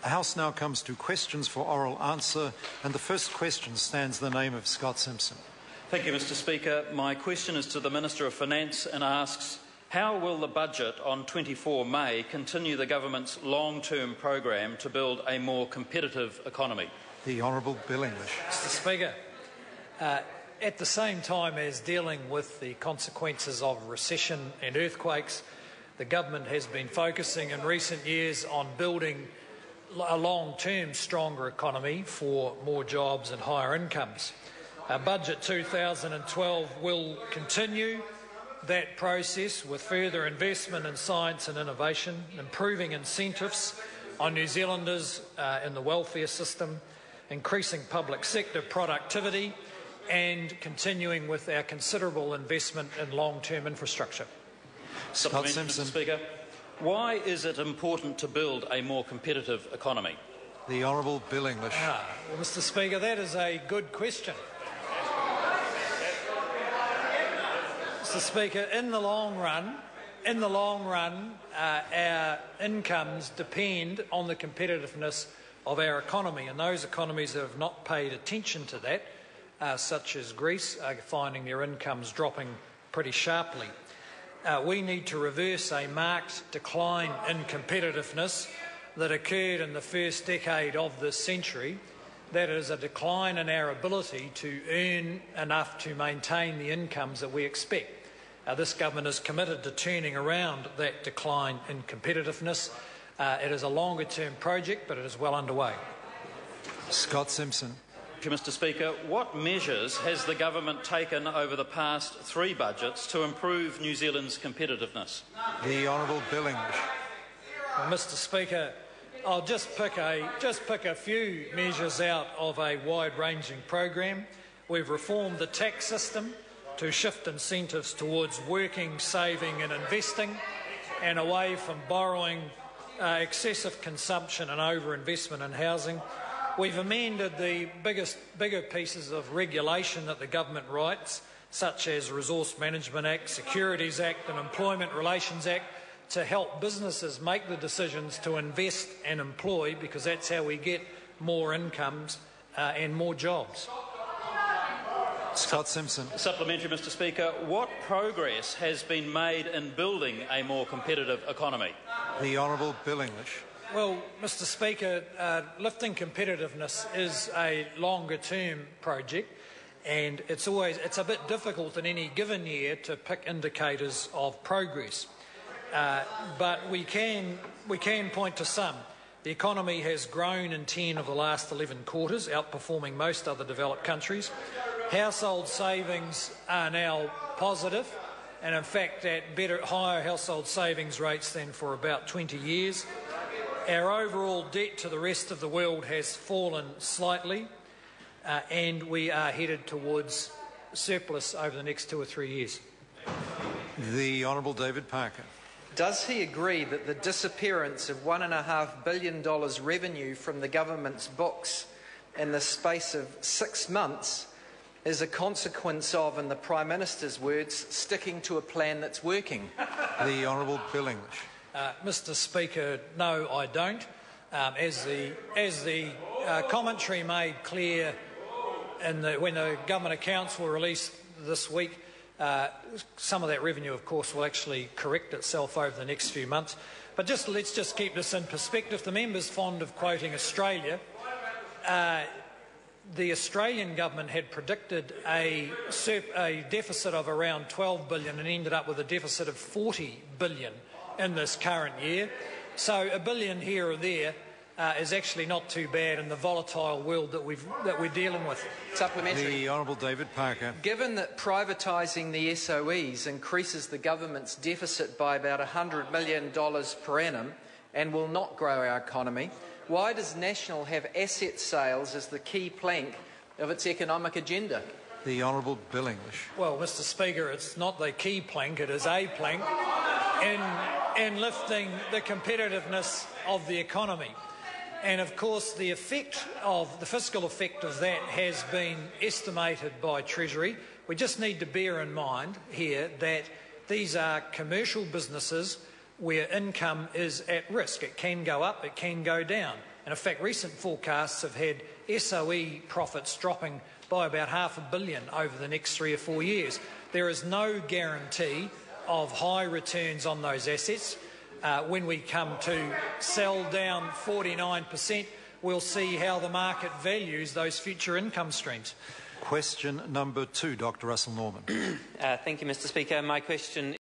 The House now comes to questions for oral answer, and the first question stands in the name of Scott Simpson. Thank you, Mr. Speaker. My question is to the Minister of Finance and asks, how will the budget on 24 May continue the government's long-term program to build a more competitive economy? The Honourable Bill English. Mr. Speaker, at the same time as dealing with the consequences of recession and earthquakes, the government has been focusing in recent years on building a long-term stronger economy for more jobs and higher incomes. Budget 2012 will continue that process with further investment in science and innovation, improving incentives on New Zealanders in the welfare system, increasing public sector productivity, and continuing with our considerable investment in long-term infrastructure. Scott Simpson. Mr. Speaker, why is it important to build a more competitive economy? The Honourable Bill English. Well, Mr. Speaker, that is a good question. Mr. Speaker, in the long run, our incomes depend on the competitiveness of our economy, and those economies that have not paid attention to that, such as Greece, are finding their incomes dropping pretty sharply. We need to reverse a marked decline in competitiveness that occurred in the first decade of this century. That is a decline in our ability to earn enough to maintain the incomes that we expect. This government is committed to turning around that decline in competitiveness. It is a longer-term project, but it is well underway. Scott Simpson. Thank you, Mr. Speaker. What measures has the government taken over the past 3 budgets to improve New Zealand's competitiveness? The Honourable Bill English. Well, Mr. Speaker, I'll just pick a few measures out of a wide-ranging program. We've reformed the tax system to shift incentives towards working, saving and investing, and away from borrowing, excessive consumption and over-investment in housing. We've amended the bigger pieces of regulation that the government writes, such as Resource Management Act, Securities Act and Employment Relations Act, to help businesses make the decisions to invest and employ, because that's how we get more incomes and more jobs. Scott Simpson. Supplementary, Mr. Speaker. What progress has been made in building a more competitive economy? The Honourable Bill English. Well, Mr. Speaker, lifting competitiveness is a longer-term project, and it's a bit difficult in any given year to pick indicators of progress. But we can point to some. The economy has grown in 10 of the last 11 quarters, outperforming most other developed countries. Household savings are now positive, and in fact at higher household savings rates than for about 20 years. Our overall debt to the rest of the world has fallen slightly, and we are headed towards surplus over the next 2 or 3 years. The Honourable David Parker. Does he agree that the disappearance of $1.5 billion revenue from the government's books in the space of 6 months is a consequence of, in the Prime Minister's words, sticking to a plan that's working? The Honourable Bill English. Mr. Speaker, no, I don't. As the commentary made clear when the government accounts were released this week, some of that revenue, of course, will actually correct itself over the next few months. But let's just keep this in perspective. The member's fond of quoting Australia. The Australian government had predicted a deficit of around $12 billion and ended up with a deficit of $40 billion in this current year. So $1 billion here or there is actually not too bad in the volatile world that we're dealing with. Supplementary. The Honourable David Parker. Given that privatising the SOEs increases the government's deficit by about $100 million per annum and will not grow our economy, why does National have asset sales as the key plank of its economic agenda? The Honourable Bill English. Well, Mr. Speaker, it's not the key plank, it is a plank in lifting the competitiveness of the economy. And of course, the fiscal effect of that has been estimated by Treasury. We just need to bear in mind here that these are commercial businesses where income is at risk. It can go up, it can go down. And in fact, recent forecasts have had SOE profits dropping by about $500 million over the next 3 or 4 years. There is no guarantee of high returns on those assets. When we come to sell down 49%, we'll see how the market values those future income streams. Question number 2, Dr. Russell Norman. Thank you, Mr. Speaker. My question